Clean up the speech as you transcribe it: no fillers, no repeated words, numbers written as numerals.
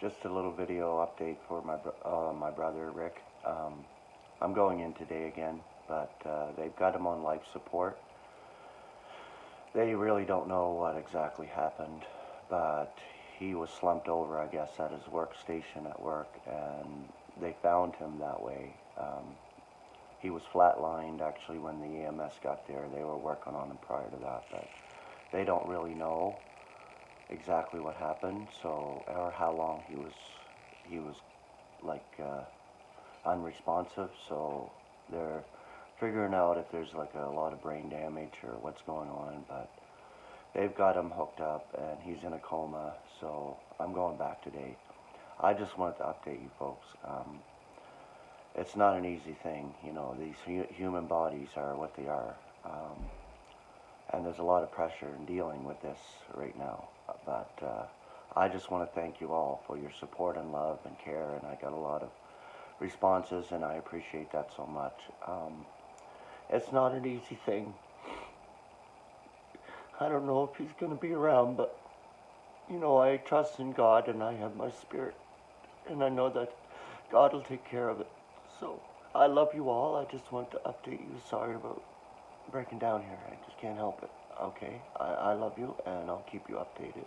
Just a little video update for my brother Rick. I'm going in today again, but they've got him on life support. They really don't know what exactly happened, but he was slumped over, I guess, at his workstation at work, and they found him that way. He was flatlined actually when the EMS got there. They were working on him prior to that, but they don't really know exactly what happened, so, or how long he was like unresponsive. So they're figuring out if there's like a lot of brain damage or what's going on, but they've got him hooked up and he's in a coma. So I'm going back today. I just wanted to update you folks. It's not an easy thing, you know. These human bodies are what they are, and there's a lot of pressure in dealing with this right now. But I just want to thank you all for your support and love and care, and I got a lot of responses, and I appreciate that so much. It's not an easy thing. I don't know if he's going to be around, but, you know, I trust in God, and I have my spirit, and I know that God will take care of it. So, I love you all. I just want to update you. Sorry about breaking down here. I just can't help it. Okay? I love you, and I'll keep you updated.